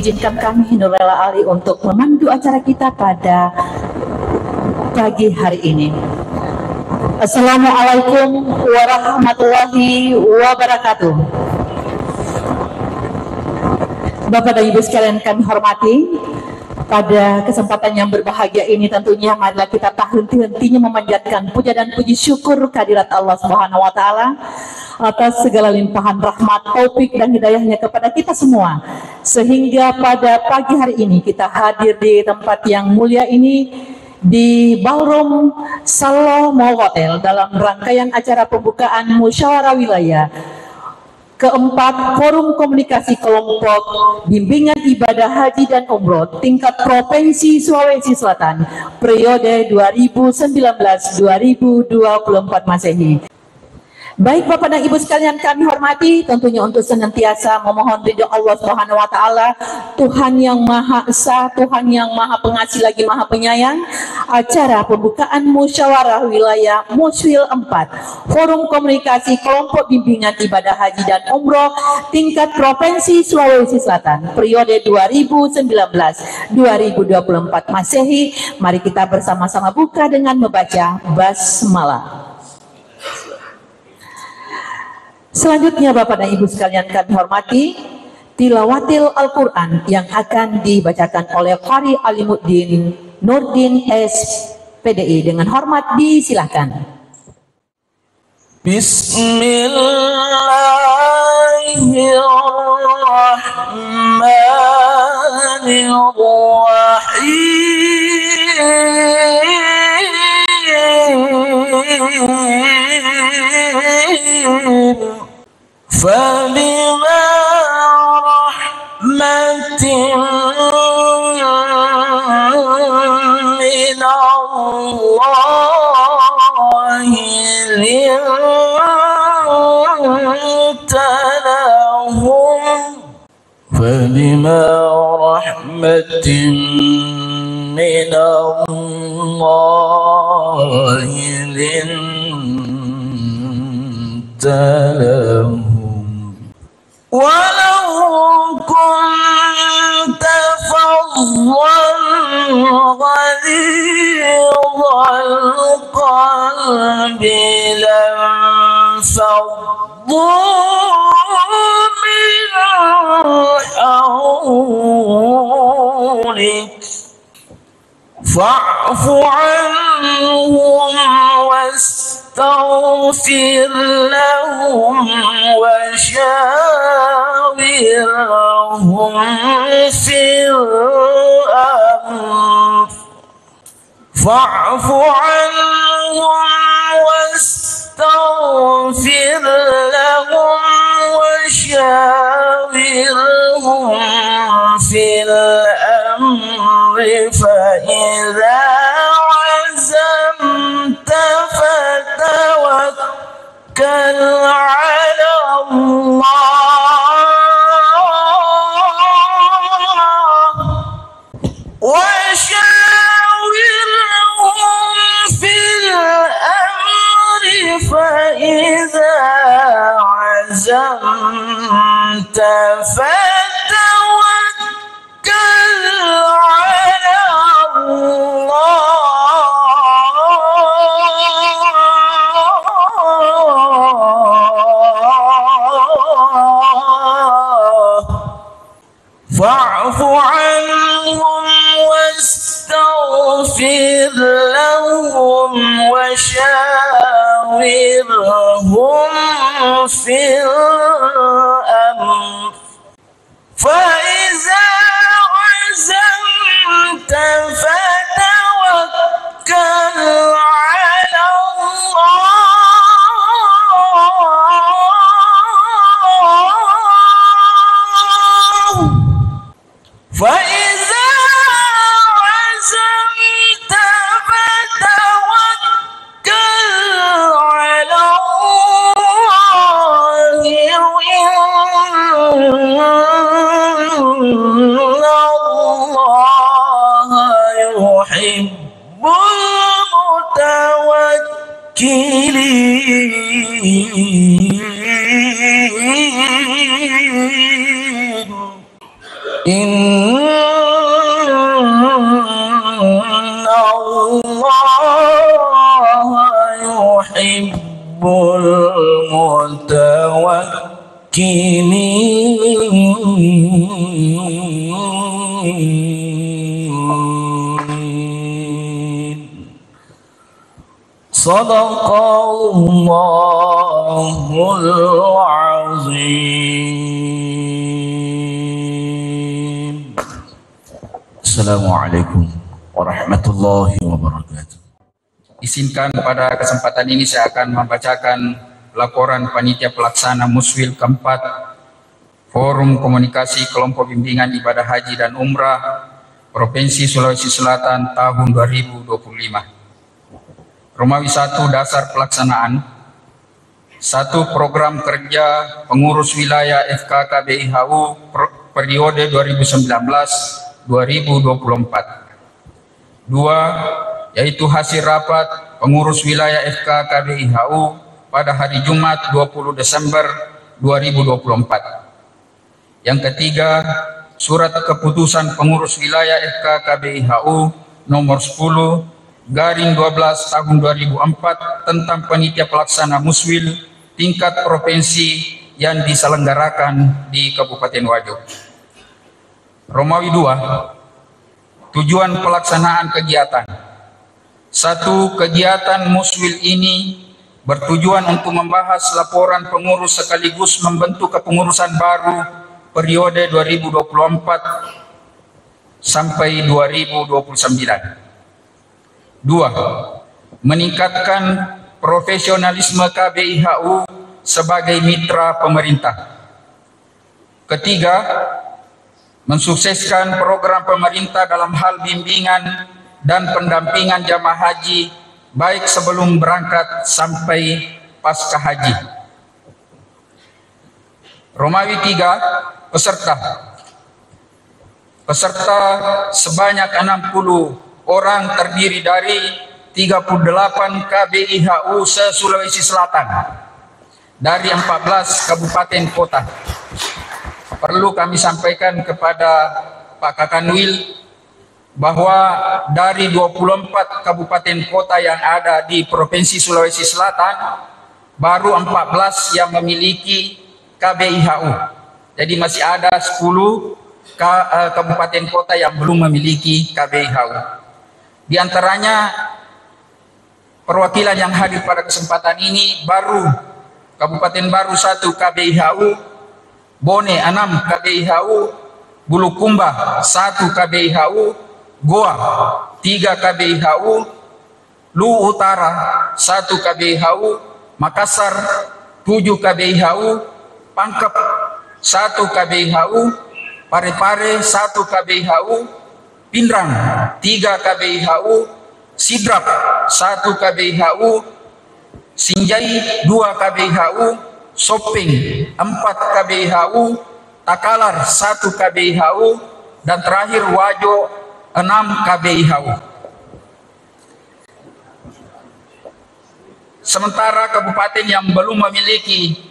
izinkan kami Nurlela Ali untuk memandu acara kita pada pagi hari ini. Assalamualaikum warahmatullahi wabarakatuh. Bapak dan Ibu sekalian kami hormati, pada kesempatan yang berbahagia ini tentunya marilah kita tak henti-hentinya memanjatkan puja dan puji syukur kehadirat Allah Subhanahu wa taala atas segala limpahan rahmat, taufik dan hidayahnya kepada kita semua, sehingga pada pagi hari ini kita hadir di tempat yang mulia ini di Ballroom Sallo Mall Hotel dalam rangkaian acara pembukaan musyawarah wilayah keempat Forum Komunikasi Kelompok Bimbingan Ibadah Haji dan Umroh tingkat Provinsi Sulawesi Selatan periode 2019-2024 Masehi. Baik Bapak dan Ibu sekalian kami hormati, tentunya untuk senantiasa memohon ridho Allah Subhanahu wa taala, Tuhan yang Maha Esa, Tuhan yang Maha Pengasih lagi Maha Penyayang, acara pembukaan musyawarah wilayah Muswil 4 Forum Komunikasi Kelompok Bimbingan Ibadah Haji dan Umroh tingkat Provinsi Sulawesi Selatan periode 2019-2024 Masehi. Mari kita bersama-sama buka dengan membaca basmalah. Selanjutnya Bapak dan Ibu sekalian kami hormati, tilawatil Al-Quran yang akan dibacakan oleh Qari Alimuddin Nurdin SPDI. Dengan hormat disilahkan. Bismillahirrahmanirrahim. فبما رحمة من الله لنت لهم فبما رحمة من الله لنت لهم ولو كنت فظا غليظ القلب لانفضوا من حولك فاعف عنهم واستغفر لهم وشاورهم في الأمر فاعف عنهم واستغفر لهم وشاورهم في الأمر فإذا عزمت فتوكل على الله وشاورهم في الأمر فإذا عزمت فتوكل على الله فاعف عنهم واستغفر لهم وشاورهم في الأمر فإذا عزمت فتوكل على الله فإذا عزمت فتوكل على الله إن الله يحب المتوكلين إن Allah yuhibbul mutawakkilin. Sadaqallahul azim. Assalamualaikum warahmatullahi wabarakatuh. Izinkan pada kesempatan ini saya akan membacakan laporan panitia pelaksana Muswil keempat Forum Komunikasi Kelompok Bimbingan Ibadah Haji dan Umrah Provinsi Sulawesi Selatan tahun 2025. Romawi 1 dasar pelaksanaan. 1. Program kerja pengurus wilayah FKKBIHU periode 2019-2024. 2. Yaitu hasil rapat pengurus wilayah FKKBIHU pada hari Jumat 20 Desember 2024. Yang ketiga, surat keputusan pengurus wilayah FKKBIHU nomor 10/12 tahun 2004 tentang panitia pelaksana Muswil tingkat provinsi yang diselenggarakan di Kabupaten Wajo. Romawi 2. Tujuan pelaksanaan kegiatan. 1. Kegiatan Muswil ini bertujuan untuk membahas laporan pengurus sekaligus membentuk kepengurusan baru periode 2024 sampai 2029. 2. Meningkatkan profesionalisme KBIHU sebagai mitra pemerintah. Ketiga, mensukseskan program pemerintah dalam hal bimbingan dan pendampingan jamaah haji baik sebelum berangkat sampai pasca haji. Romawi 3. Peserta. Peserta sebanyak 60 orang terdiri dari 38 KBIHU se-Sulawesi Selatan dari 14 kabupaten kota. Perlu kami sampaikan kepada Pak Kakanwil bahwa dari 24 kabupaten kota yang ada di Provinsi Sulawesi Selatan, baru 14 yang memiliki KBIHU. Jadi masih ada 10 kabupaten kota yang belum memiliki KBIHU. Di antaranya perwakilan yang hadir pada kesempatan ini baru Kabupaten Baru 1 KBIHU, Bone 6 KBIHU, Bulukumba 1 KBIHU, Goa 3 KBIHU, Lu Utara 1 KBIHU, Makassar 7 KBIHU, Pangkep 1 KBIHU, Parepare 1 KBIHU, Pindrang 3 KBIHU, Sidrap 1 KBIHU, Sinjai 2 KBIHU, Sopeng 4 KBIHU, Takalar 1 KBIHU, dan terakhir Wajo 6 KBIHU. Sementara kabupaten yang belum memiliki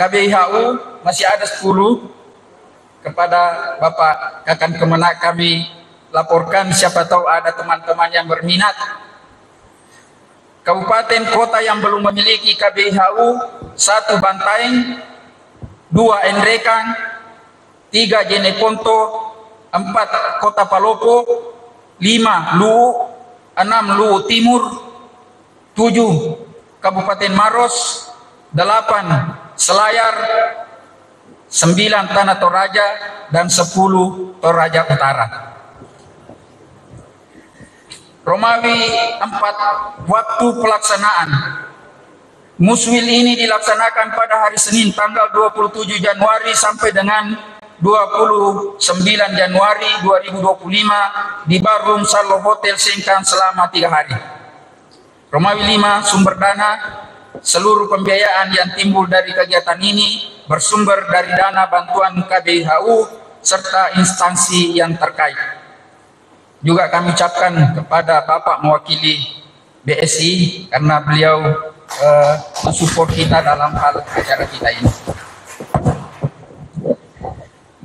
KBIHU masih ada 10. Kepada Bapak Kakan Kemenak kami laporkan, siapa tahu ada teman-teman yang berminat. Kabupaten kota yang belum memiliki KBIHU: 1 Bantaeng, 2 Enrekang, 3 Jeneponto, 4 Kota Palopo, 5 Luwu, 6 Luwu Timur, 7 Kabupaten Maros, 8 Selayar, 9 Tanah Toraja, dan 10 Toraja Utara. Romawi 4. Waktu pelaksanaan. Muswil ini dilaksanakan pada hari Senin tanggal 27 Januari sampai dengan 29 Januari 2025 di Barum Salo Hotel Sengkang selama 3 hari. Romawi 5. Sumber dana. Seluruh pembiayaan yang timbul dari kegiatan ini bersumber dari dana bantuan KBIHU serta instansi yang terkait. Juga kami ucapkan kepada Bapak mewakili BSI karena beliau mensupport kita dalam hal acara kita ini.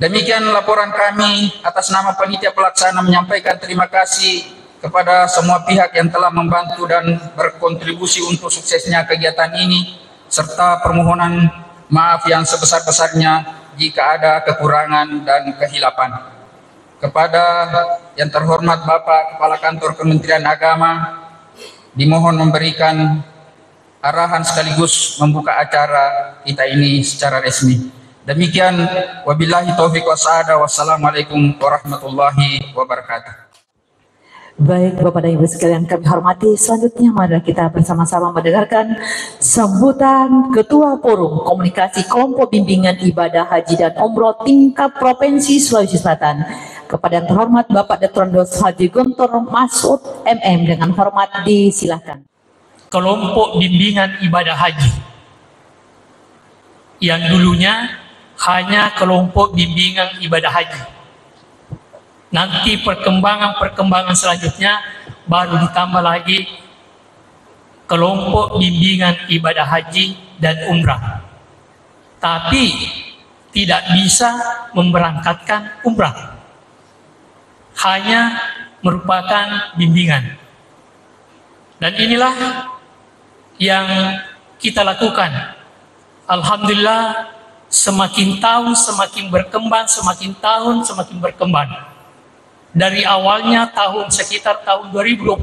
Demikian laporan kami. Atas nama panitia pelaksana menyampaikan terima kasih kepada semua pihak yang telah membantu dan berkontribusi untuk suksesnya kegiatan ini, serta permohonan maaf yang sebesar-besarnya jika ada kekurangan dan kehilapan. Kepada yang terhormat Bapak Kepala Kantor Kementerian Agama, dimohon memberikan arahan sekaligus membuka acara kita ini secara resmi. Demikian, wabillahi taufiq wassadah, wassalamualaikum warahmatullahi wabarakatuh. Baik Bapak dan Ibu sekalian kami hormati, selanjutnya mari kita bersama-sama mendengarkan sambutan Ketua Forum Komunikasi Kelompok Bimbingan Ibadah Haji dan Umroh tingkat Provinsi Sulawesi Selatan, kepada yang terhormat Bapak Dr. Andos Haji Guntur Masud MM, dengan hormat disilakan. Kelompok Bimbingan Ibadah Haji yang dulunya hanya Kelompok Bimbingan Ibadah Haji, nanti perkembangan selanjutnya baru ditambah lagi Kelompok Bimbingan Ibadah Haji dan Umrah, tapi tidak bisa memberangkatkan umrah, hanya merupakan bimbingan. Dan inilah yang kita lakukan. Alhamdulillah, semakin tahun semakin berkembang, semakin tahun semakin berkembang. Dari awalnya sekitar tahun 2020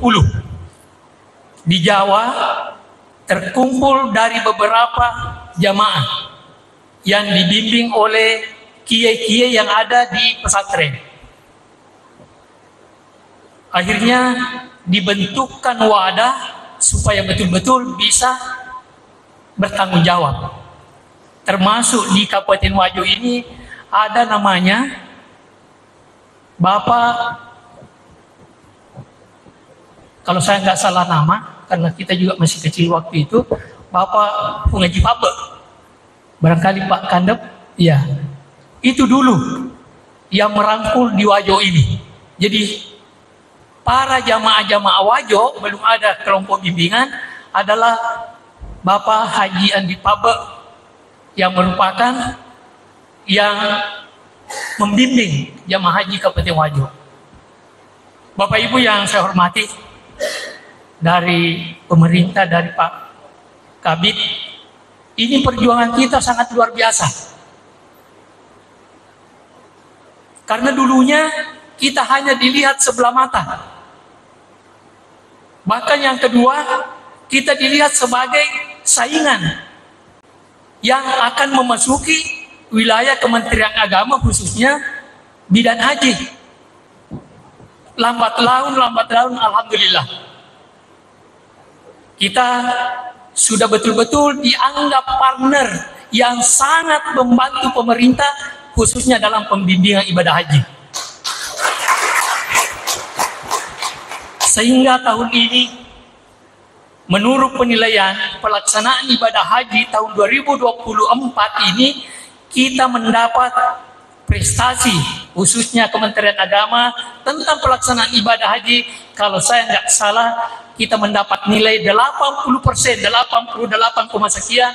di Jawa terkumpul dari beberapa jamaah yang dibimbing oleh kiai-kiai yang ada di pesantren. Akhirnya dibentukkan wadah supaya betul-betul bisa bertanggung jawab. Termasuk di Kabupaten Wajo ini ada namanya Bapak, kalau saya nggak salah nama, karena kita juga masih kecil waktu itu, Bapak Pengaji Pabe. Barangkali Pak Kandep, ya. Itu dulu yang merangkul di Wajo ini. Jadi para jamaah-jamaah Wajo, belum ada kelompok bimbingan, adalah Bapak Haji Andi Pabe yang merupakan yang membimbing jamaah haji Kabupaten Wajo. Bapak Ibu yang saya hormati, dari pemerintah, dari Pak Kabid, ini perjuangan kita sangat luar biasa. Karena dulunya kita hanya dilihat sebelah mata. Bahkan yang kedua, kita dilihat sebagai saingan yang akan memasuki wilayah Kementerian Agama, khususnya bidan haji. Lambat laun, alhamdulillah, kita sudah betul-betul dianggap partner yang sangat membantu pemerintah, khususnya dalam pembimbingan ibadah haji. Sehingga tahun ini, menurut penilaian pelaksanaan ibadah haji tahun 2024 ini, kita mendapat prestasi, khususnya Kementerian Agama, tentang pelaksanaan ibadah haji. Kalau saya nggak salah, kita mendapat nilai 80%, 88, sekian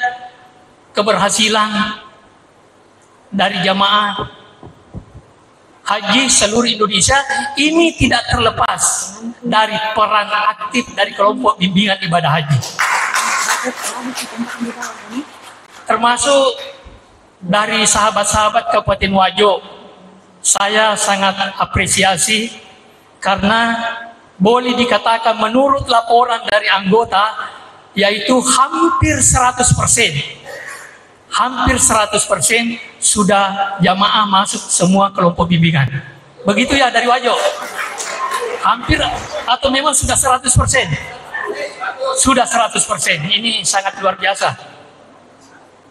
keberhasilan dari jamaah haji seluruh Indonesia. Ini tidak terlepas dari peran aktif dari kelompok bimbingan ibadah haji, termasuk dari sahabat-sahabat Kabupaten Wajo. Saya sangat apresiasi karena boleh dikatakan menurut laporan dari anggota, yaitu hampir 100%. Hampir 100% sudah jamaah masuk semua kelompok bimbingan. Begitu ya dari Wajo? Hampir atau memang sudah 100%? Sudah 100%. Ini sangat luar biasa.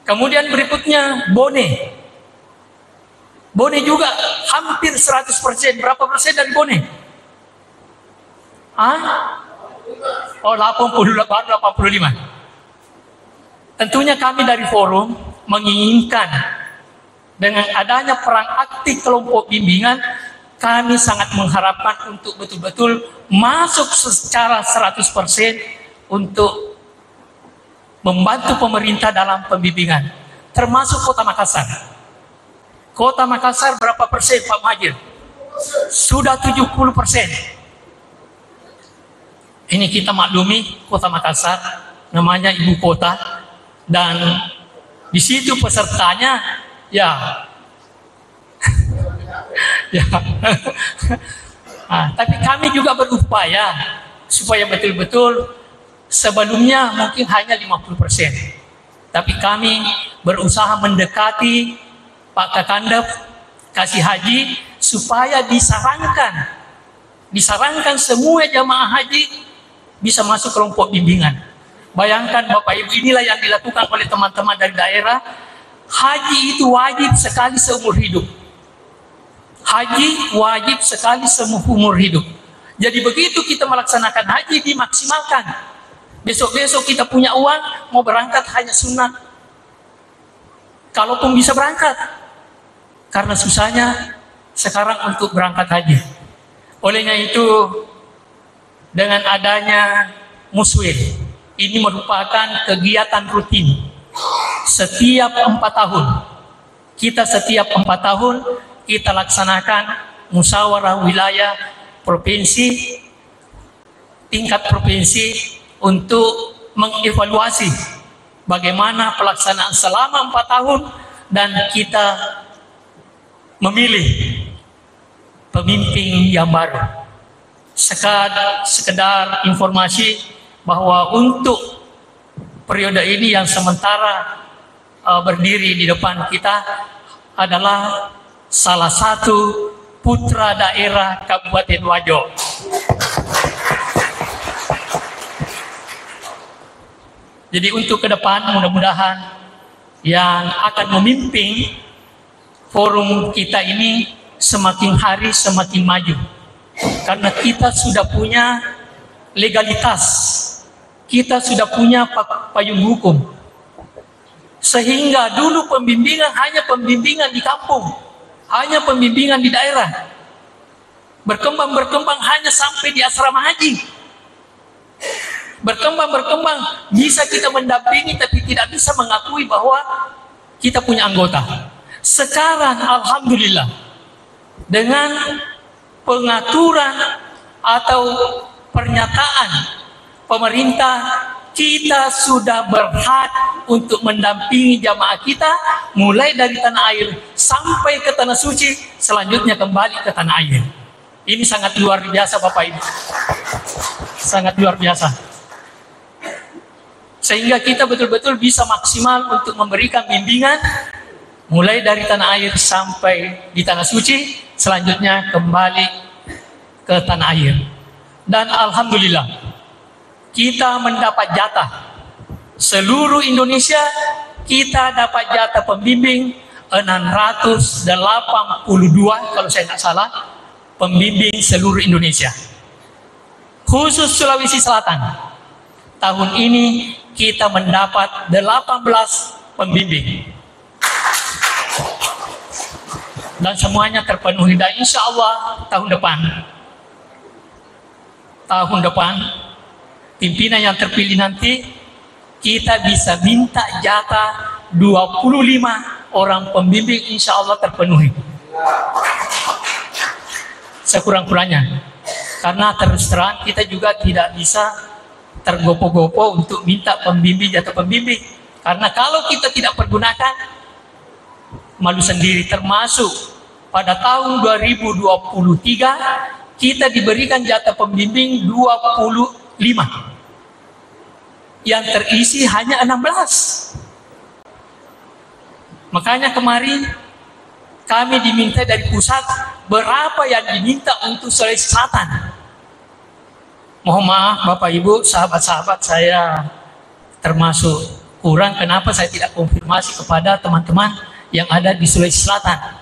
Kemudian berikutnya Bone. Bone juga hampir 100%. Berapa persen dari Bone? Oh, 85. Tentunya kami dari forum menginginkan dengan adanya peran aktif kelompok bimbingan, kami sangat mengharapkan untuk betul-betul masuk secara 100% untuk membantu pemerintah dalam pembimbingan, termasuk Kota Makassar. Kota Makassar berapa persen Pak Majid? Sudah 70%. Ini kita maklumi kota Makassar, namanya ibu kota, dan di situ pesertanya ya ya. Tapi kami juga berupaya supaya betul-betul sebelumnya mungkin hanya 50%. Tapi kami berusaha mendekati Pak Kakandep Kasih Haji supaya disarankan semua jamaah haji bisa masuk kelompok bimbingan. Bayangkan Bapak Ibu, inilah yang dilakukan oleh teman-teman dari daerah. Haji itu wajib sekali seumur hidup. Haji wajib sekali seumur hidup. Jadi begitu kita melaksanakan haji, dimaksimalkan. Besok-besok kita punya uang, mau berangkat hanya sunat. Kalaupun bisa berangkat. Karena susahnya sekarang untuk berangkat haji. Olehnya itu, dengan adanya muswil, ini merupakan kegiatan rutin. Setiap 4 tahun, setiap 4 tahun, kita laksanakan musyawarah wilayah provinsi, tingkat provinsi, untuk mengevaluasi bagaimana pelaksanaan selama 4 tahun, dan kita memilih pemimpin yang baru. Sekedar informasi bahwa untuk periode ini yang sementara berdiri di depan kita adalah salah satu putra daerah Kabupaten Wajo. Jadi untuk ke depan mudah-mudahan yang akan memimpin forum kita ini semakin hari semakin maju. Karena kita sudah punya legalitas, kita sudah punya payung hukum. Sehingga dulu pembimbingan hanya pembimbingan di kampung, hanya pembimbingan di daerah. Berkembang hanya sampai di asrama haji. Berkembang bisa kita mendampingi tapi tidak bisa mengakui bahwa kita punya anggota. Sekarang alhamdulillah dengan pengaturan atau pernyataan pemerintah, kita sudah berhak untuk mendampingi jamaah kita mulai dari tanah air sampai ke tanah suci, selanjutnya kembali ke tanah air. Ini sangat luar biasa Bapak Ibu, sangat luar biasa. Sehingga kita betul-betul bisa maksimal untuk memberikan bimbingan mulai dari tanah air sampai di tanah suci, selanjutnya kembali ke tanah air. Dan alhamdulillah kita mendapat jatah seluruh Indonesia, kita dapat jatah pembimbing 682 kalau saya tidak salah, pembimbing seluruh Indonesia. Khusus Sulawesi Selatan, tahun ini kita mendapat 18 pembimbing. Dan semuanya terpenuhi, dan insya Allah tahun depan pimpinan yang terpilih nanti kita bisa minta jatah 25 orang pembimbing, insya Allah terpenuhi sekurang-kurangnya. Karena terus terang kita juga tidak bisa tergopo-gopo untuk minta pembimbing, jatah pembimbing. Karena kalau kita tidak pergunakan, malu sendiri. Termasuk pada tahun 2023 kita diberikan jatah pembimbing 25, yang terisi hanya 16. Makanya kemarin kami diminta dari pusat berapa yang diminta untuk Sulawesi Selatan. Mohon maaf Bapak Ibu, sahabat-sahabat, saya termasuk kurang. Kenapa saya tidak konfirmasi kepada teman-teman yang ada di Sulawesi Selatan?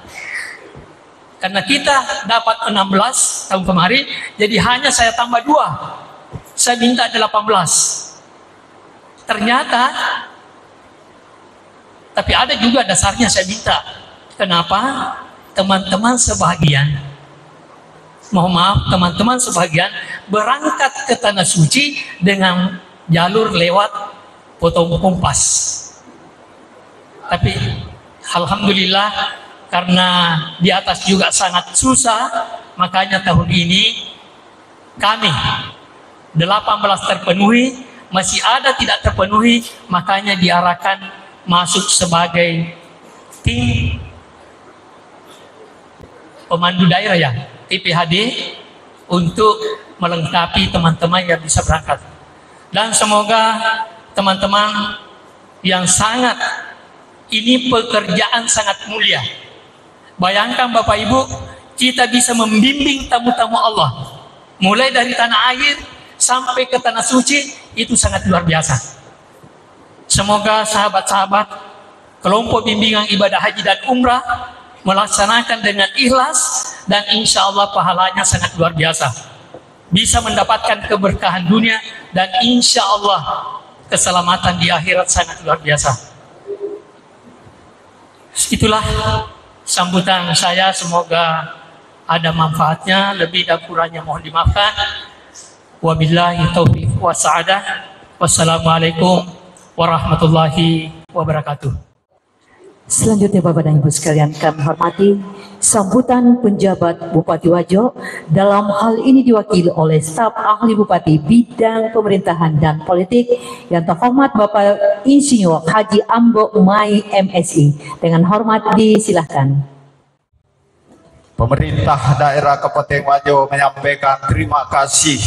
Karena kita dapat 16 tahun kemarin, jadi hanya saya tambah 2. Saya minta 18. Ternyata, tapi ada juga dasarnya saya minta. Kenapa? Teman-teman sebagian, mohon maaf, teman-teman sebagian berangkat ke Tanah Suci dengan jalur lewat Potong Kompas. Tapi alhamdulillah karena di atas juga sangat susah, makanya tahun ini kami 18 terpenuhi, masih ada tidak terpenuhi, makanya diarahkan masuk sebagai tim pemandu daerah ya, TPHD, untuk melengkapi teman-teman yang bisa berangkat. Dan semoga teman-teman yang sangat, ini pekerjaan sangat mulia. Bayangkan Bapak Ibu, kita bisa membimbing tamu-tamu Allah, mulai dari tanah air sampai ke tanah suci, itu sangat luar biasa. Semoga sahabat-sahabat kelompok bimbingan ibadah haji dan umrah melaksanakan dengan ikhlas, dan insya Allah pahalanya sangat luar biasa. Bisa mendapatkan keberkahan dunia, dan insya Allah keselamatan di akhirat sangat luar biasa. Itulah sambutan saya, semoga ada manfaatnya, lebih dan kurangnya mohon dimaafkan. Wabillahi taufiq wa sa'adah. Wassalamualaikum warahmatullahi wabarakatuh. Selanjutnya Bapak dan Ibu sekalian, kami hormati sambutan penjabat Bupati Wajo, dalam hal ini diwakili oleh staf ahli Bupati bidang pemerintahan dan politik yang terhormat Bapak Insinyur Haji Ambo Mai MSI. Dengan hormat disilahkan. Pemerintah daerah Kabupaten Wajo menyampaikan terima kasih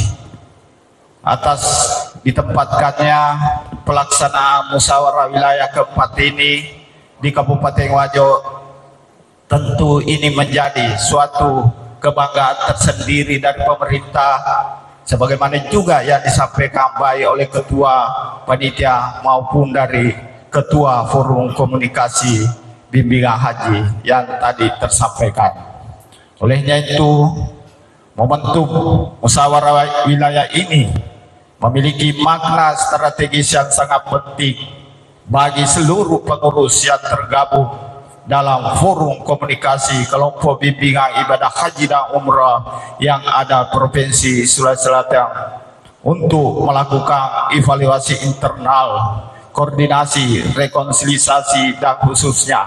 atas ditempatkannya pelaksanaan musyawarah wilayah keempat ini di Kabupaten Wajo. Tentu ini menjadi suatu kebanggaan tersendiri dari pemerintah, sebagaimana juga yang disampaikan baik oleh Ketua Panitia maupun dari Ketua Forum Komunikasi Bimbingan Haji yang tadi tersampaikan. Olehnya itu, momentum musyawarah wilayah ini memiliki makna strategis yang sangat penting bagi seluruh pengurus yang tergabung dalam forum komunikasi kelompok bimbingan ibadah haji dan umrah yang ada Provinsi Sulawesi Selatan, untuk melakukan evaluasi internal, koordinasi, rekonsiliasi, dan khususnya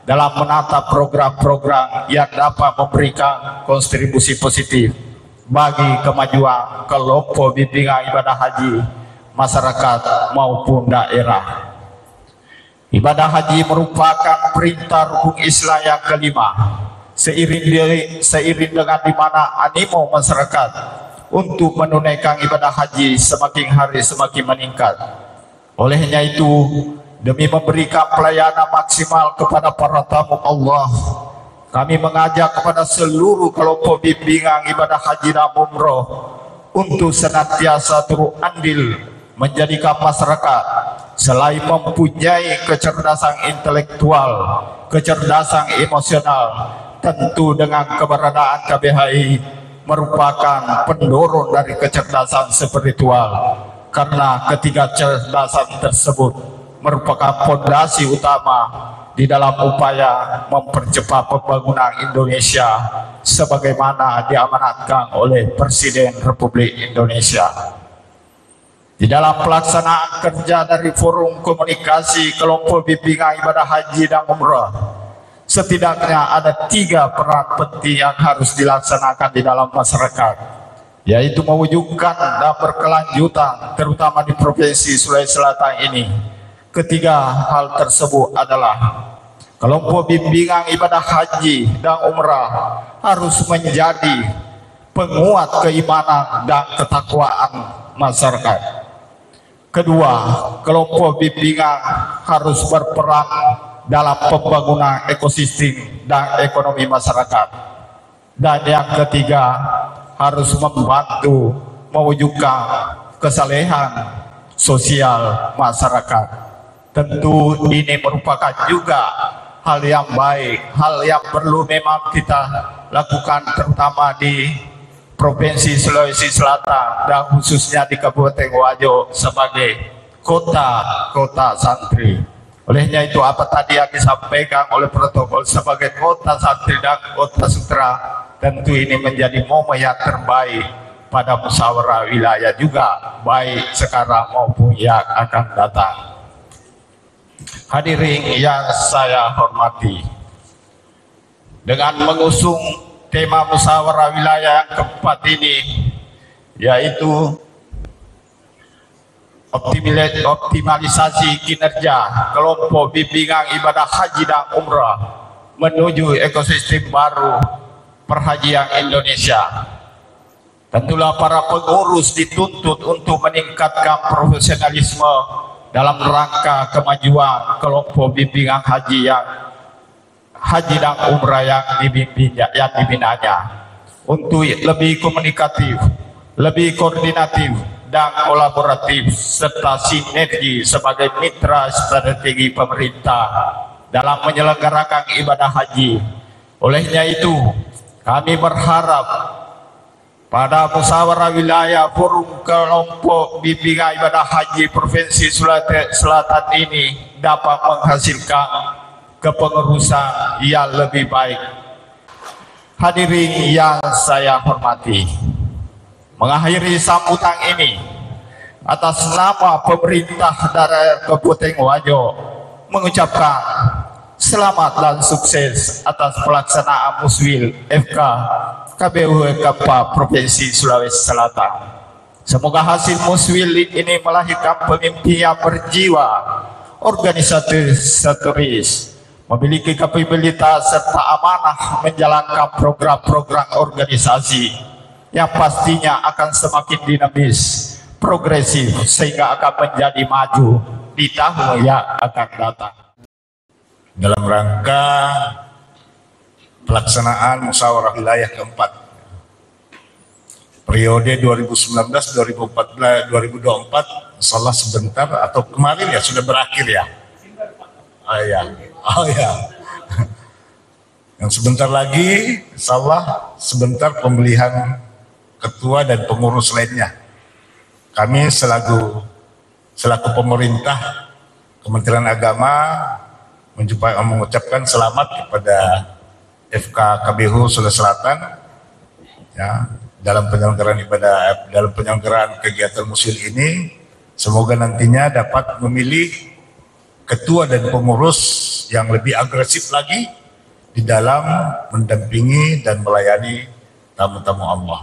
dalam menata program-program yang dapat memberikan kontribusi positif bagi kemajuan kelompok bimbingan ibadah haji, masyarakat maupun daerah. Ibadah haji merupakan perintah rukun Islam yang kelima, seiring dengan di mana animo masyarakat untuk menunaikan ibadah haji semakin hari semakin meningkat. Olehnya itu, demi memberikan pelayanan maksimal kepada para tamu Allah, kami mengajak kepada seluruh kelompok bimbingan ibadah haji dan umroh untuk senantiasa turut andil menjadikan masyarakat selain mempunyai kecerdasan intelektual, kecerdasan emosional, tentu dengan keberadaan KBHI merupakan pendorong dari kecerdasan spiritual, karena ketiga kecerdasan tersebut merupakan fondasi utama di dalam upaya mempercepat pembangunan Indonesia sebagaimana diamanatkan oleh Presiden Republik Indonesia. Di dalam pelaksanaan kerja dari forum komunikasi kelompok bimbingan ibadah haji dan umrah, setidaknya ada 3 peran penting yang harus dilaksanakan di dalam masyarakat, yaitu mewujudkan dan berkelanjutan terutama di Provinsi Sulawesi Selatan ini. Ketiga hal tersebut adalah kelompok bimbingan ibadah haji dan umrah harus menjadi penguat keimanan dan ketakwaan masyarakat. Kedua, kelompok bimbingan harus berperan dalam pembangunan ekosistem dan ekonomi masyarakat. Dan yang ketiga, harus membantu mewujudkan kesalehan sosial masyarakat. Tentu ini merupakan juga hal yang baik, hal yang perlu memang kita lakukan terutama di Provinsi Sulawesi Selatan dan khususnya di Kabupaten Wajo sebagai kota santri. Olehnya itu, apa tadi yang disampaikan oleh protokol sebagai kota santri dan kota sutra, tentu ini menjadi momen yang terbaik pada musyawarah wilayah juga, baik sekarang maupun yang akan datang. Hadirin yang saya hormati, dengan mengusung tema musyawarah wilayah yang keempat ini, yaitu optimalisasi kinerja kelompok bimbingan ibadah haji dan umrah menuju ekosistem baru perhajian Indonesia. Tentulah para pengurus dituntut untuk meningkatkan profesionalisme dalam rangka kemajuan kelompok bimbingan haji dan umrah yang dibinanya untuk lebih komunikatif, lebih koordinatif dan kolaboratif serta sinergi sebagai mitra strategi pemerintah dalam menyelenggarakan ibadah haji. Olehnya itu, kami berharap pada musyawarah wilayah forum kelompok bimbingan ibadah haji Provinsi Sulawesi Selatan ini dapat menghasilkan kepengurusan yang lebih baik. Hadirin yang saya hormati, mengakhiri sambutan ini atas nama pemerintah daerah Kabupaten Wajo mengucapkan selamat dan sukses atas pelaksanaan Muswil FK KBU KPA Provinsi Sulawesi Selatan. Semoga hasil Muswil ini melahirkan pemimpin yang berjiwa organisatoris, memiliki kapabilitas serta amanah menjalankan program-program organisasi yang pastinya akan semakin dinamis, progresif, sehingga akan menjadi maju di tahun yang akan datang. Dalam rangka pelaksanaan musyawarah wilayah keempat periode 2019-2024 insyaallah sebentar atau kemarin ya sudah berakhir ya. Oh ya. Yang sebentar lagi insyaallah sebentar pemilihan ketua dan pengurus lainnya. Kami selaku pemerintah Kementerian Agama mengucapkan selamat kepada FK KBU Sulawesi Selatan ya, dalam penyelenggaraan kegiatan Muswil ini. Semoga nantinya dapat memilih ketua dan pengurus yang lebih agresif lagi di dalam mendampingi dan melayani tamu-tamu Allah.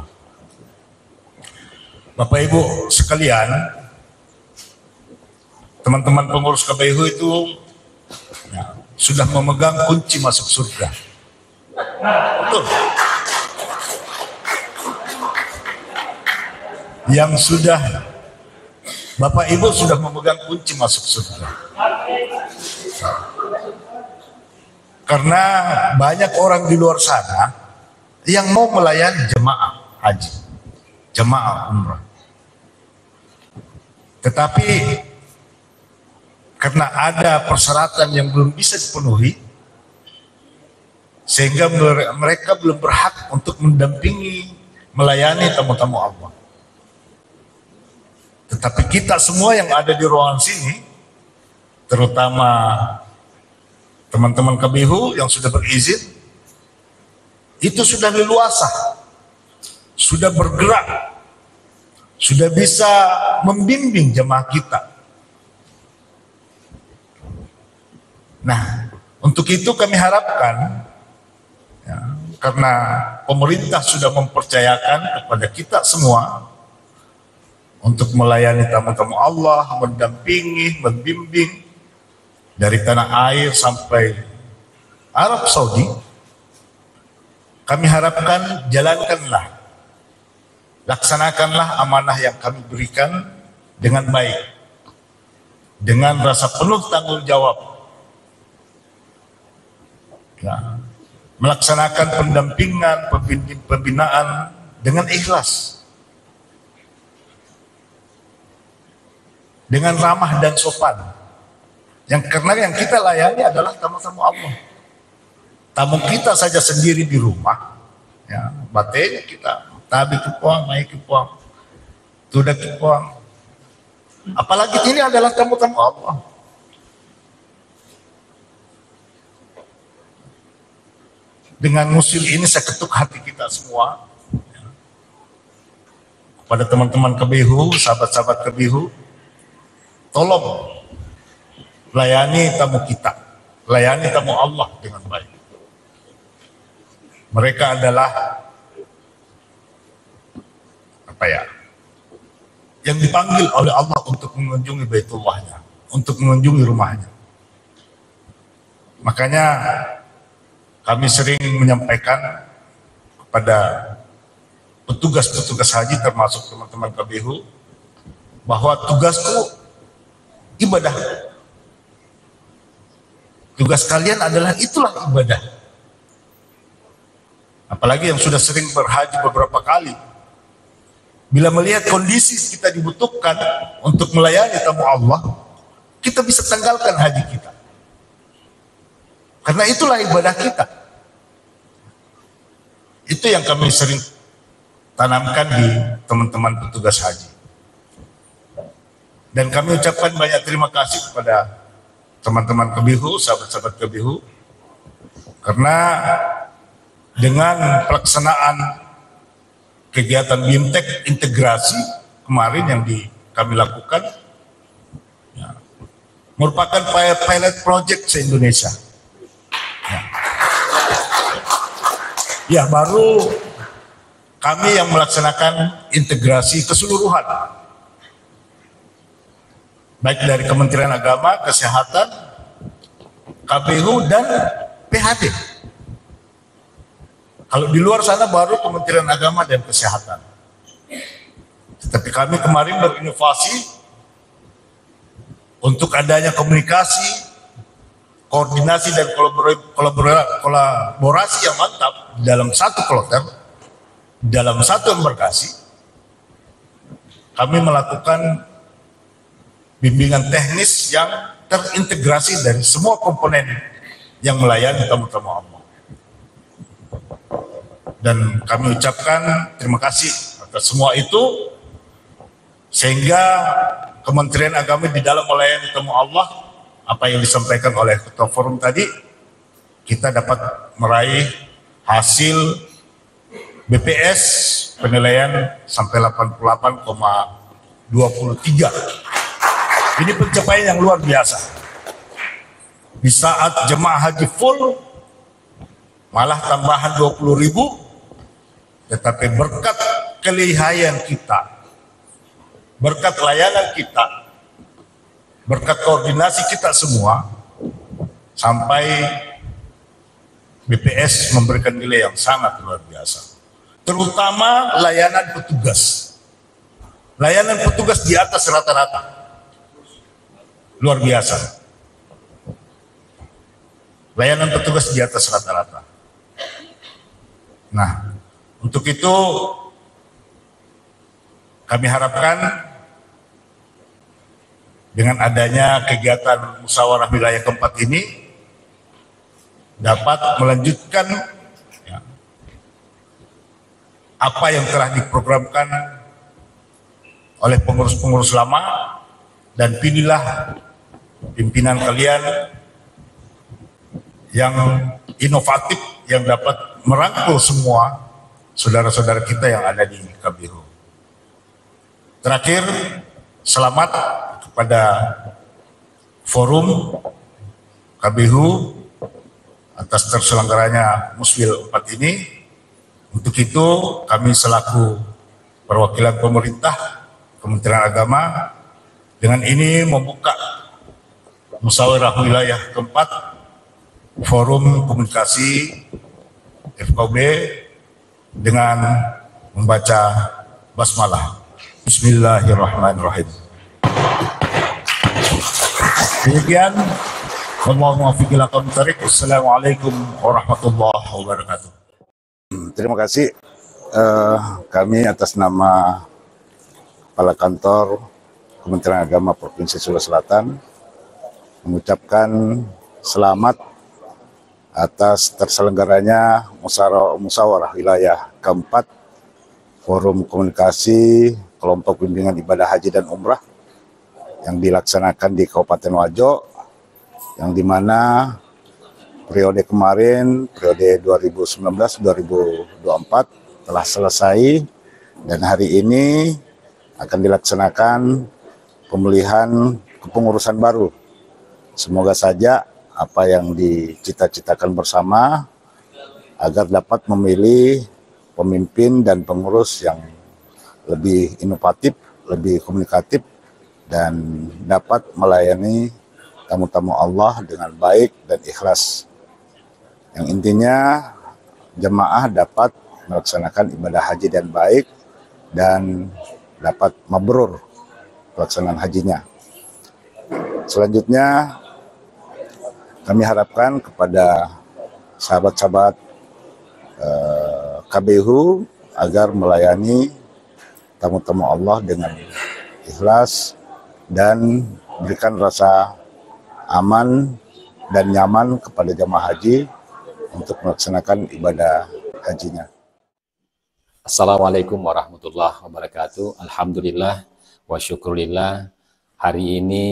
Bapak Ibu sekalian, teman-teman pengurus KBU itu ya, sudah memegang kunci masuk surga. Betul. Yang sudah Bapak Ibu sudah memegang kunci masuk surga. Karena banyak orang di luar sana yang mau melayani jemaah haji, jemaah umrah. Tetapi karena ada persyaratan yang belum bisa dipenuhi, sehingga mereka belum berhak untuk mendampingi, melayani tamu-tamu Allah. Tetapi kita semua yang ada di ruangan sini, terutama teman-teman KBU yang sudah berizin, itu sudah leluasa, sudah bergerak, sudah bisa membimbing jemaah kita. Nah, untuk itu kami harapkan, ya, karena pemerintah sudah mempercayakan kepada kita semua untuk melayani tamu-tamu Allah, mendampingi, membimbing dari tanah air sampai Arab Saudi. Kami harapkan jalankanlah, laksanakanlah amanah yang kami berikan dengan baik, dengan rasa penuh tanggung jawab. Nah, melaksanakan pendampingan, pembinaan dengan ikhlas, dengan ramah dan sopan. Karena yang kita layani adalah tamu-tamu Allah. Tamu kita saja sendiri di rumah, ya, batenya kita tabi kepuang, naik kepuang, tudak kepuang. Apalagi ini adalah tamu-tamu Allah. Dengan Muswil ini saya ketuk hati kita semua, ya, kepada teman-teman KBU, sahabat-sahabat KBU, tolong layani tamu kita, layani tamu Allah dengan baik. Mereka adalah yang dipanggil oleh Allah untuk mengunjungi Baitullahnya, untuk mengunjungi rumahnya. Makanya kami sering menyampaikan kepada petugas-petugas haji termasuk teman-teman KBHU bahwa tugasku ibadah. Tugas kalian adalah itulah ibadah. Apalagi yang sudah sering berhaji beberapa kali. Bila melihat kondisi kita dibutuhkan untuk melayani tamu Allah, kita bisa tanggalkan haji kita. Karena itulah ibadah kita. Itu yang kami sering tanamkan di teman-teman petugas haji. Dan kami ucapkan banyak terima kasih kepada teman-teman KBHU, sahabat-sahabat KBHU, karena dengan pelaksanaan kegiatan BIMTEK integrasi kemarin yang kami lakukan, ya, merupakan pilot project se-Indonesia. Ya, baru kami yang melaksanakan integrasi keseluruhan, baik dari Kementerian Agama, Kesehatan, KBHU, dan PHD. Kalau di luar sana baru Kementerian Agama dan Kesehatan. Tetapi kami kemarin berinovasi untuk adanya komunikasi, koordinasi dan kolaborasi yang mantap dalam satu kloter, dalam satu embarkasi. Kami melakukan bimbingan teknis yang terintegrasi dari semua komponen yang melayani tamu-tamu Allah. Dan kami ucapkan terima kasih atas semua itu, sehingga Kementerian Agama di dalam melayani tamu Allah, apa yang disampaikan oleh Ketua Forum tadi, kita dapat meraih hasil BPS penilaian sampai 88,23. Ini pencapaian yang luar biasa. Di saat jemaah haji full, malah tambahan 20.000, tetapi berkat kelihayan kita, berkat layanan kita, berkat koordinasi kita semua, sampai BPS memberikan nilai yang sangat luar biasa. Terutama layanan petugas. Layanan petugas di atas rata-rata. Luar biasa. Layanan petugas di atas rata-rata. Nah, untuk itu kami harapkan dengan adanya kegiatan musyawarah wilayah keempat ini dapat melanjutkan ya, apa yang telah diprogramkan oleh pengurus-pengurus lama, dan pilihlah pimpinan kalian yang inovatif yang dapat merangkul semua saudara-saudara kita yang ada di KBHU. Terakhir, selamat kepada Forum KBHU atas terselenggaranya Muswil 4 ini. Untuk itu kami selaku perwakilan pemerintah, Kementerian Agama, dengan ini membuka musyawarah wilayah keempat Forum Komunikasi FKB dengan membaca basmalah. Bismillahirrahmanirrahim. Demikian, Assalamualaikum warahmatullahi wabarakatuh. Terima kasih. Kami atas nama Kepala Kantor Kementerian Agama Provinsi Sulawesi Selatan mengucapkan selamat atas terselenggaranya musyawarah wilayah keempat Forum Komunikasi Kelompok Bimbingan Ibadah Haji dan Umrah yang dilaksanakan di Kabupaten Wajo, yang dimana periode kemarin, periode 2019-2024 telah selesai, dan hari ini akan dilaksanakan pemilihan kepengurusan baru. Semoga saja apa yang dicita-citakan bersama agar dapat memilih pemimpin dan pengurus yang lebih inovatif, lebih komunikatif dan dapat melayani tamu-tamu Allah dengan baik dan ikhlas. Yang intinya jemaah dapat melaksanakan ibadah haji dan baik dan dapat mabrur pelaksanaan hajinya. Selanjutnya kami harapkan kepada sahabat-sahabat KBIHU agar melayani tamu-tamu Allah dengan ikhlas dan berikan rasa aman dan nyaman kepada jamaah haji untuk melaksanakan ibadah hajinya. Assalamualaikum warahmatullahi wabarakatuh. Alhamdulillah wa syukurillah. Hari ini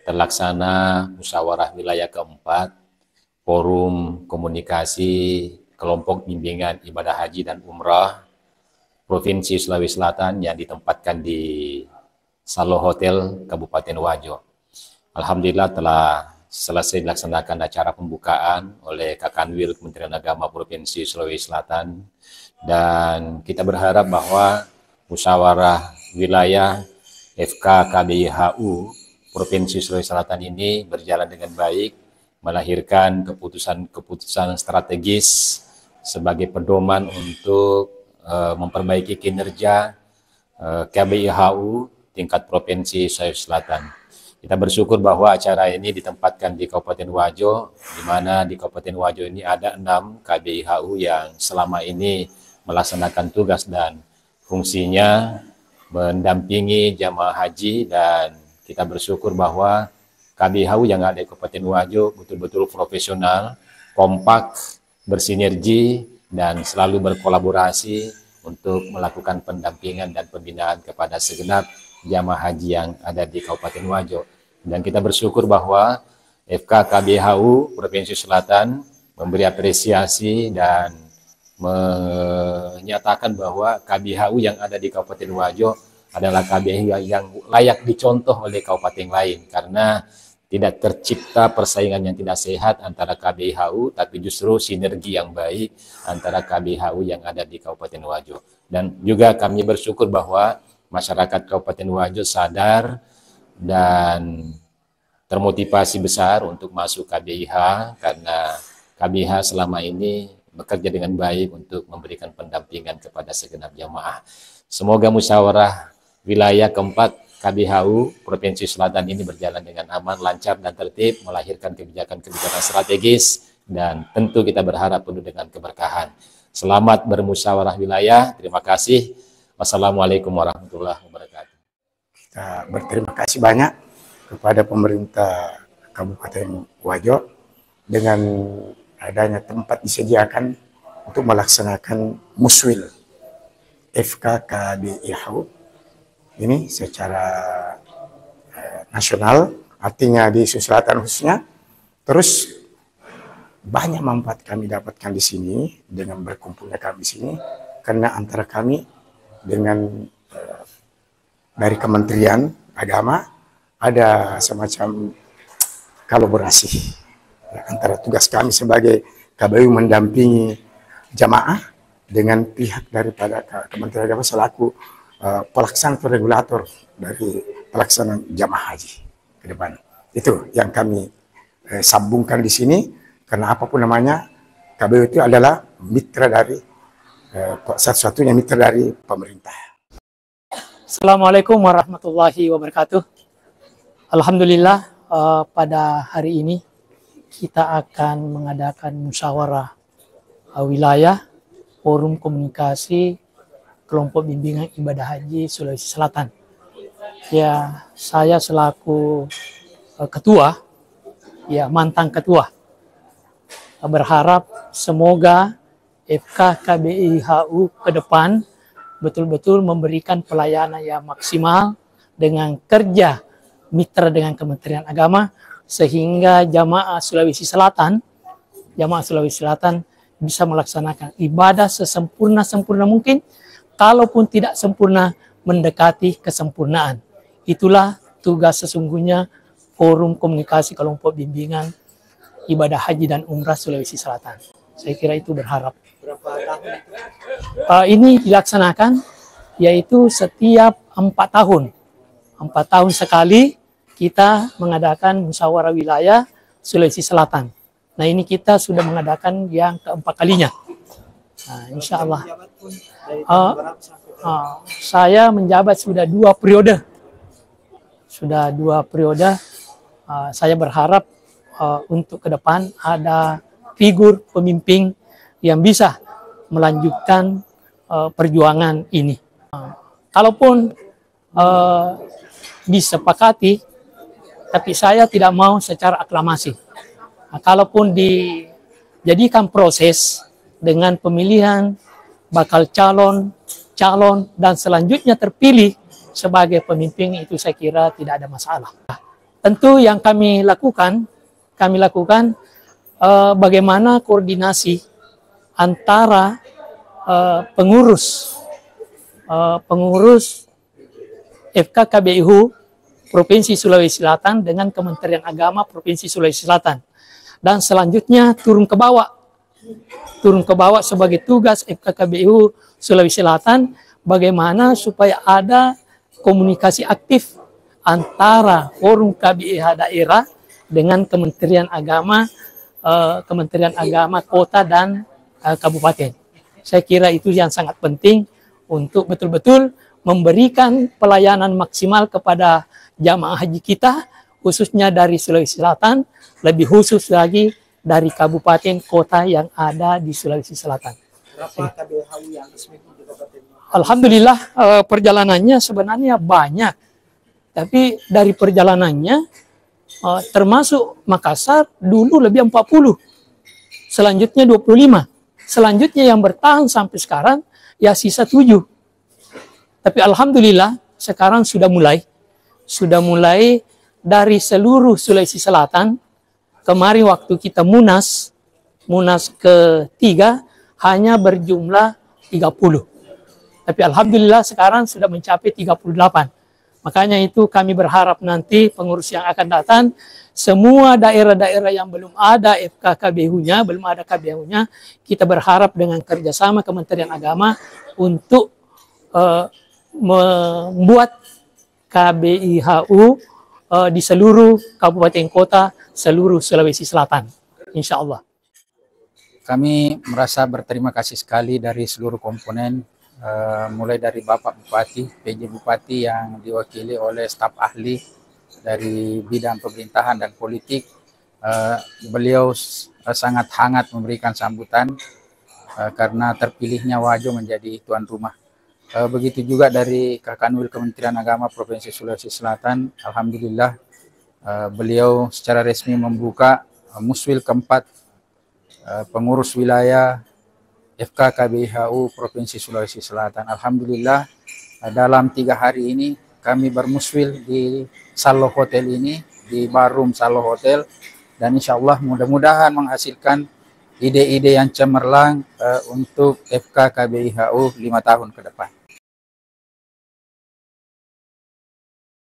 terlaksana musyawarah wilayah keempat Forum Komunikasi Kelompok Bimbingan Ibadah Haji dan Umrah Provinsi Sulawesi Selatan yang ditempatkan di Salo Hotel Kabupaten Wajo. Alhamdulillah telah selesai dilaksanakan acara pembukaan oleh Kakanwil Kementerian Agama Provinsi Sulawesi Selatan, dan kita berharap bahwa musyawarah wilayah FKKBIHU Provinsi Sulawesi Selatan ini berjalan dengan baik, melahirkan keputusan-keputusan strategis sebagai pedoman untuk memperbaiki kinerja KBIHU tingkat Provinsi Sulawesi Selatan. Kita bersyukur bahwa acara ini ditempatkan di Kabupaten Wajo, di mana di Kabupaten Wajo ini ada 6 KBIHU yang selama ini melaksanakan tugas dan fungsinya mendampingi jamaah haji, dan kita bersyukur bahwa KBIHU yang ada di Kabupaten Wajo betul-betul profesional, kompak, bersinergi, dan selalu berkolaborasi untuk melakukan pendampingan dan pembinaan kepada segenap jamaah haji yang ada di Kabupaten Wajo. Dan kita bersyukur bahwa FKKBIHU Provinsi Selatan memberi apresiasi dan menyatakan bahwa KBIHU yang ada di Kabupaten Wajo adalah KBIHU yang layak dicontoh oleh kabupaten lain, karena tidak tercipta persaingan yang tidak sehat antara KBIHU, tapi justru sinergi yang baik antara KBIHU yang ada di Kabupaten Wajo. Dan juga kami bersyukur bahwa masyarakat Kabupaten Wajo sadar dan termotivasi besar untuk masuk KBIH, karena KBIH selama ini bekerja dengan baik untuk memberikan pendampingan kepada segenap jamaah. Semoga musyawarah wilayah keempat KBIHU Provinsi Selatan ini berjalan dengan aman, lancar, dan tertib, melahirkan kebijakan-kebijakan strategis, dan tentu kita berharap penuh dengan keberkahan. Selamat bermusyawarah wilayah. Terima kasih. Wassalamualaikum warahmatullahi wabarakatuh. Kita berterima kasih banyak kepada pemerintah Kabupaten Wajo dengan adanya tempat disediakan untuk melaksanakan muswil FKKBIHU ini secara nasional, artinya di Sulawesi Selatan khususnya. Terus banyak manfaat kami dapatkan di sini dengan berkumpulnya kami di sini, karena antara kami dengan dari Kementerian Agama ada semacam kolaborasi antara tugas kami sebagai KBIHU mendampingi jamaah dengan pihak daripada Kementerian Agama selaku pelaksana atau regulator dari pelaksanaan jamaah haji ke depan. Itu yang kami sambungkan di sini, karena apapun namanya KBIHU itu adalah mitra dari satu-satunya mitra dari pemerintah. Assalamualaikum warahmatullahi wabarakatuh. Alhamdulillah, pada hari ini kita akan mengadakan musyawarah wilayah Forum Komunikasi Kelompok Bimbingan Ibadah Haji Sulawesi Selatan. Ya, saya selaku ketua, ya mantan ketua, berharap semoga FKKBIHU ke depan betul-betul memberikan pelayanan yang maksimal dengan kerja mitra dengan Kementerian Agama, sehingga jamaah Sulawesi Selatan bisa melaksanakan ibadah sesempurna-sempurna mungkin, kalaupun tidak sempurna mendekati kesempurnaan. Itulah tugas sesungguhnya Forum Komunikasi Kelompok Bimbingan Ibadah Haji dan Umrah Sulawesi Selatan. Saya kira itu berharap. Ini dilaksanakan yaitu setiap 4 tahun. 4 tahun sekali kita mengadakan musyawarah wilayah Sulawesi Selatan. Nah, ini kita sudah mengadakan yang keempat kalinya. Nah, insya Allah. Saya menjabat sudah 2 periode. Sudah 2 periode. Saya berharap untuk ke depan ada figur pemimpin yang bisa melanjutkan perjuangan ini. Kalaupun disepakati, tapi saya tidak mau secara aklamasi. Nah, kalaupun dijadikan proses dengan pemilihan bakal calon, dan selanjutnya terpilih sebagai pemimpin, itu saya kira tidak ada masalah. Tentu yang kami lakukan bagaimana koordinasi antara pengurus FKKBIHU Provinsi Sulawesi Selatan dengan Kementerian Agama Provinsi Sulawesi Selatan. Dan selanjutnya turun ke bawah sebagai tugas FKKBIHU Sulawesi Selatan, bagaimana supaya ada komunikasi aktif antara forum KBIH daerah dengan Kementerian Agama kota dan kabupaten. Saya kira itu yang sangat penting untuk betul-betul memberikan pelayanan maksimal kepada jamaah haji kita, khususnya dari Sulawesi Selatan, lebih khusus lagi dari kabupaten kota yang ada di Sulawesi Selatan. Alhamdulillah perjalanannya sebenarnya banyak, tapi dari perjalanannya termasuk Makassar dulu lebih 40, selanjutnya 25, selanjutnya yang bertahan sampai sekarang ya sisa 7. Tapi alhamdulillah sekarang sudah mulai dari seluruh Sulawesi Selatan. Kemarin waktu kita munas ke-3 hanya berjumlah 30. Tapi alhamdulillah sekarang sudah mencapai 38. Makanya itu kami berharap nanti pengurus yang akan datang, semua daerah-daerah yang belum ada FKKBIHU-nya, belum ada KBIHU-nya, kita berharap dengan kerjasama Kementerian Agama untuk membuat KBIHU di seluruh kabupaten kota seluruh Sulawesi Selatan, insya Allah. Kami merasa berterima kasih sekali dari seluruh komponen, mulai dari Bapak Bupati, PJ Bupati yang diwakili oleh staf ahli dari bidang pemerintahan dan politik. Beliau sangat hangat memberikan sambutan karena terpilihnya Wajo menjadi tuan rumah. Begitu juga dari Kakanwil Kementerian Agama Provinsi Sulawesi Selatan. Alhamdulillah beliau secara resmi membuka muswil keempat pengurus wilayah FKKBIHU Provinsi Sulawesi Selatan. Alhamdulillah dalam 3 hari ini kami bermuswil di Salo Hotel ini, di Barum Salo Hotel, dan insya Allah mudah-mudahan menghasilkan ide-ide yang cemerlang untuk FKKBIHU 5 tahun ke depan.